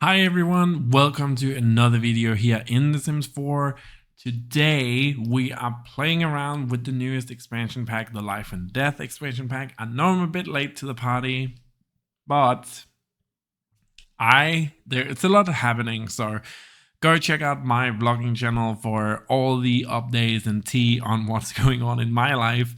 Hi everyone, welcome to another video here in The Sims 4. Today we are playing around with the newest expansion pack, the Life and Death expansion pack. I know I'm a bit late to the party, but it's a lot happening, so go check out my vlogging channel for all the updates and tea on what's going on in my life.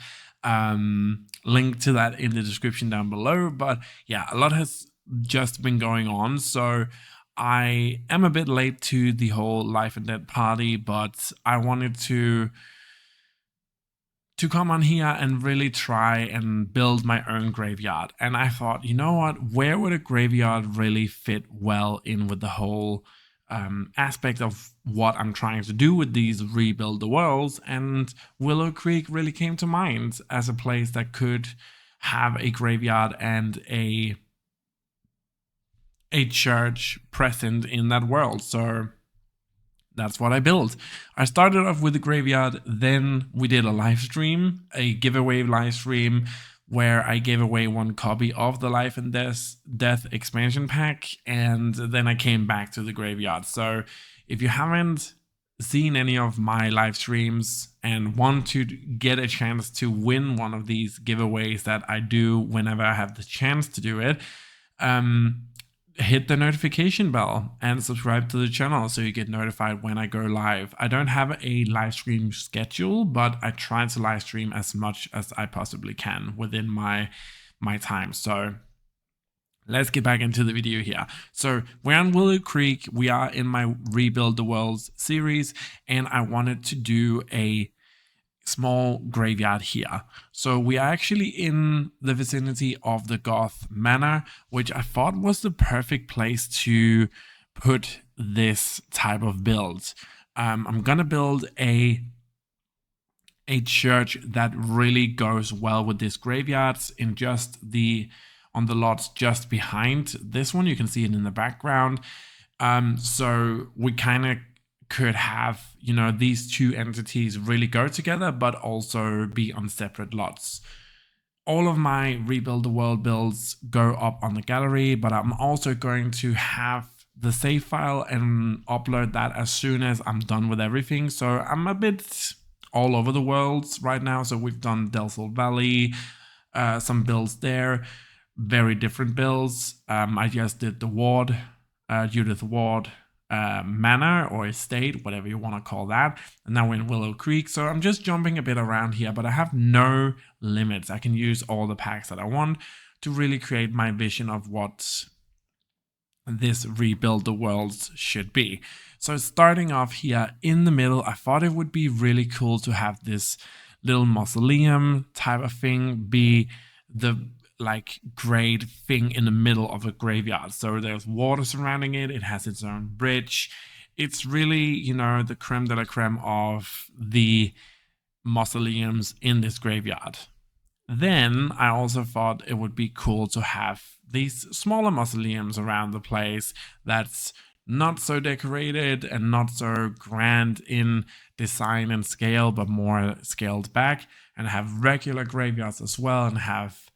Link to that in the description down below. But yeah, a lot has just been going on, so I am a bit late to the whole Life and Death party, but I wanted to come on here and really try and build my own graveyard. And I thought, you know what, where would a graveyard really fit well in with the whole aspect of what I'm trying to do with these rebuild the worlds? And Willow Creek really came to mind as a place that could have a graveyard and a church present in that world. So that's what I built. I started off with the graveyard, then we did a live stream, a giveaway live stream, where I gave away one copy of the Life and Death expansion pack, and then I came back to the graveyard. So if you haven't seen any of my live streams and want to get a chance to win one of these giveaways that I do whenever I have the chance to do it, hit the notification bell and subscribe to the channel so you get notified when I go live. I don't have a live stream schedule, but I try to live stream as much as I possibly can within my time. So let's get back into the video here. So we're on Willow Creek. We are in my Rebuild the Worlds series, and I wanted to do a small graveyard here. So we are actually in the vicinity of the Goth Manor, which I thought was the perfect place to put this type of build. I'm gonna build a church that really goes well with this graveyards in just on the lots just behind this one. You can see it in the background. So we kind of could have, these two entities really go together, but also be on separate lots. All of my Rebuild the World builds go up on the gallery, but I'm also going to have the save file and upload that as soon as I'm done with everything. So I'm a bit all over the worlds right now. So we've done Delsol Valley, some builds there, very different builds. I just did the Ward, Judith Ward, manor or estate, whatever you want to call that. And now we're in Willow Creek. So I'm just jumping a bit around here, but I have no limits. I can use all the packs that I want to really create my vision of what this Rebuild the Worlds should be. So starting off here in the middle, I thought it would be really cool to have this little mausoleum type of thing be the great thing in the middle of a graveyard. So there's water surrounding it. It has its own bridge. It's really, the creme de la creme of the mausoleums in this graveyard. Then I also thought it would be cool to have these smaller mausoleums around the place that's not so decorated and not so grand in design and scale, but more scaled back, and have regular graveyards as well, and have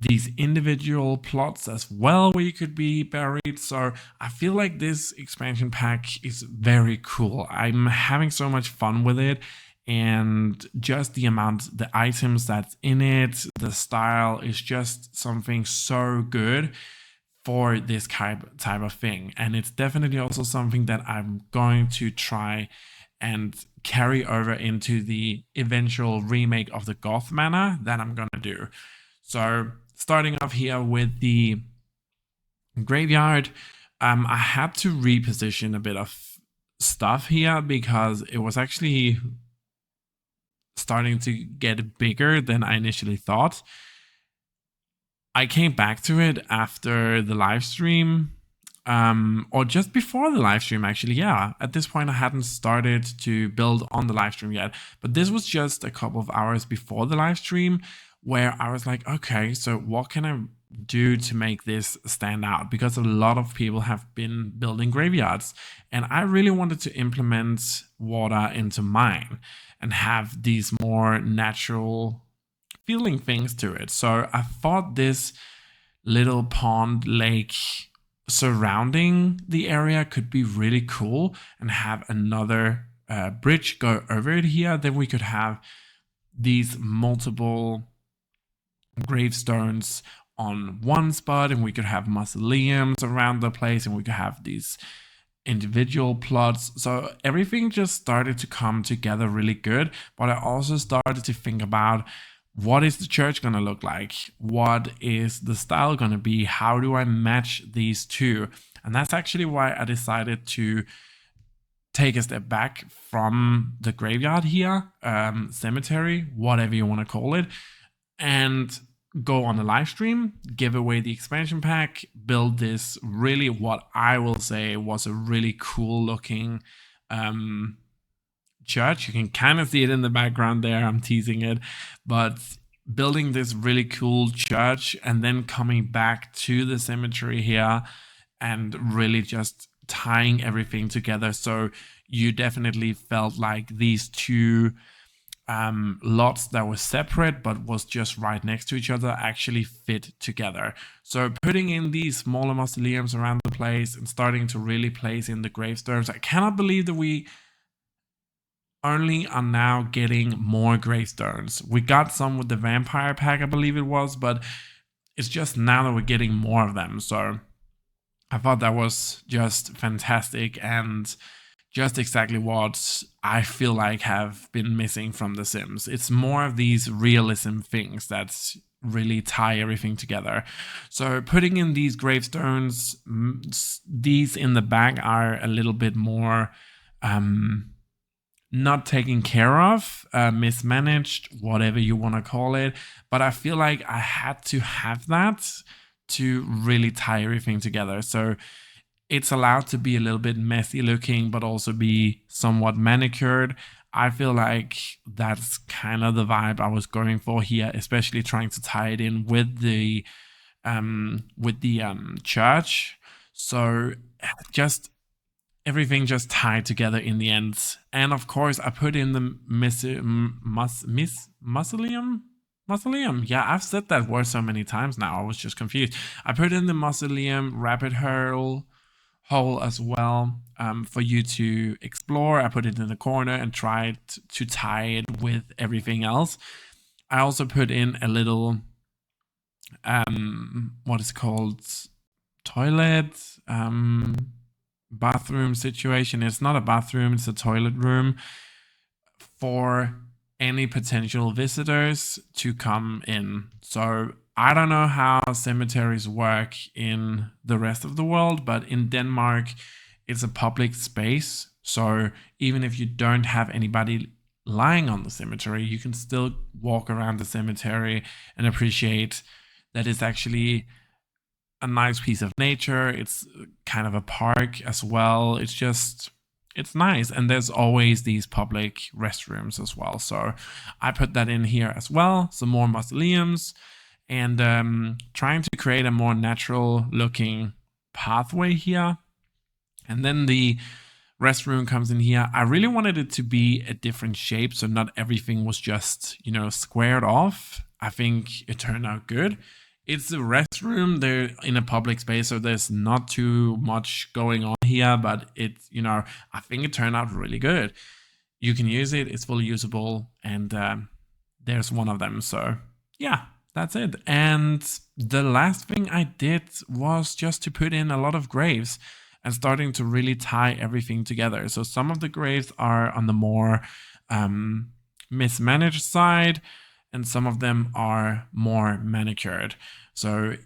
these individual plots as well where you could be buried. So I feel like this expansion pack is very cool. I'm having so much fun with it, and just the items that's in it, the style is just something so good for this type of thing. And it's definitely also something that I'm going to try and carry over into the eventual remake of the Goth Manor that I'm gonna do. So starting off here with the graveyard, I had to reposition a bit of stuff here because it was actually starting to get bigger than I initially thought. I came back to it after the live stream, or just before the live stream, actually. Yeah, at this point I hadn't started to build on the live stream yet, but this was just a couple of hours before the live stream where I was like, okay, so what can I do to make this stand out? Because a lot of people have been building graveyards, and I really wanted to implement water into mine and have these more natural feeling things to it. So I thought this little pond lake surrounding the area could be really cool and have another bridge go over it here. Then we could have these multiple gravestones on one spot, and we could have mausoleums around the place, and we could have these individual plots. So everything just started to come together really good. But I also started to think about, what is the church going to look like? What is the style going to be? How do I match these two? And that's actually why I decided to take a step back from the graveyard here, cemetery, whatever you want to call it, and go on a live stream, give away the expansion pack, build this really, what I will say was a really cool looking church. You can kind of see it in the background there. I'm teasing it, but building this really cool church and then coming back to the cemetery here and really just tying everything together. So you definitely felt like these two lots that were separate but was just right next to each other actually fit together. So putting in these smaller mausoleums around the place and starting to really place in the gravestones. I cannot believe that we only are now getting more gravestones. We got some with the vampire pack, I believe it was, but it's just now that we're getting more of them. So I thought that was just fantastic and just exactly what I feel like have been missing from The Sims. It's more of these realism things that really tie everything together. So putting in these gravestones, these in the back are a little bit more not taken care of, mismanaged, whatever you want to call it. But I feel like I had to have that to really tie everything together. So it's allowed to be a little bit messy looking, but also be somewhat manicured. I feel like that's kind of the vibe I was going for here, especially trying to tie it in with the church. So just everything just tied together in the end. And of course, I put in the mausoleum. Mausoleum. Yeah, I've said that word so many times now. I was just confused. I put in the mausoleum rapid hole as well, for you to explore. I put it in the corner and tried to tie it with everything else. I also put in a little what is called toilet bathroom situation. It's not a bathroom, it's a toilet room for any potential visitors to come in. So I don't know how cemeteries work in the rest of the world, but in Denmark, it's a public space. So even if you don't have anybody lying on the cemetery, you can still walk around the cemetery and appreciate that it's actually a nice piece of nature. It's kind of a park as well. It's nice. And there's always these public restrooms as well. So I put that in here as well. Some more mausoleums. And trying to create a more natural looking pathway here. And then the restroom comes in here. I really wanted it to be a different shape, so not everything was just, squared off. I think it turned out good. It's a restroom. They're in a public space, so there's not too much going on here, but it's, I think it turned out really good. You can use it. It's fully usable, and there's one of them. So yeah. That's it. And the last thing I did was just to put in a lot of graves and starting to really tie everything together. So some of the graves are on the more mismanaged side, and some of them are more manicured. So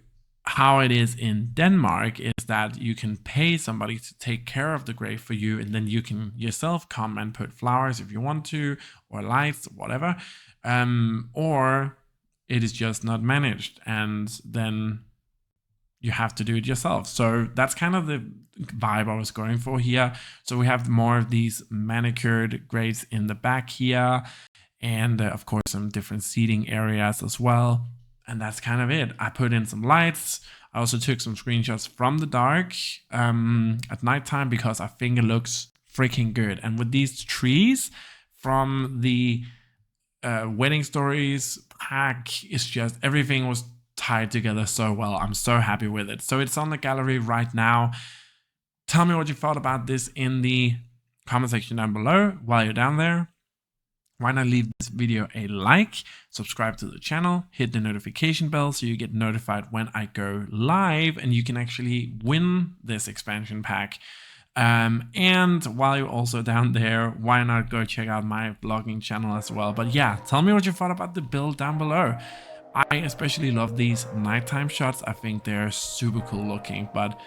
how it is in Denmark is that you can pay somebody to take care of the grave for you, and then you can yourself come and put flowers if you want to, or lights, whatever. Or it is just not managed, and then you have to do it yourself. So that's kind of the vibe I was going for here. So we have more of these manicured graves in the back here, and of course some different seating areas as well. And that's kind of it. I put in some lights. I also took some screenshots from the dark at nighttime because I think it looks freaking good. And with these trees from the Wedding Stories pack, is just everything was tied together so well. I'm so happy with it. So it's on the gallery right now. Tell me what you thought about this in the comment section down below. While you're down there, why not leave this video a like, subscribe to the channel, hit the notification bell so you get notified when I go live and you can actually win this expansion pack. And while you're also down there, why not go check out my vlogging channel as well. But yeah, tell me what you thought about the build down below. I especially love these nighttime shots. I think they're super cool looking. But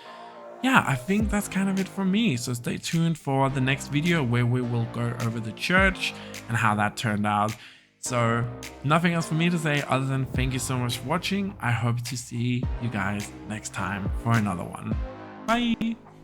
yeah, I think that's kind of it for me. So stay tuned for the next video where we will go over the church and how that turned out. So nothing else for me to say other than thank you so much for watching. I hope to see you guys next time for another one. Bye!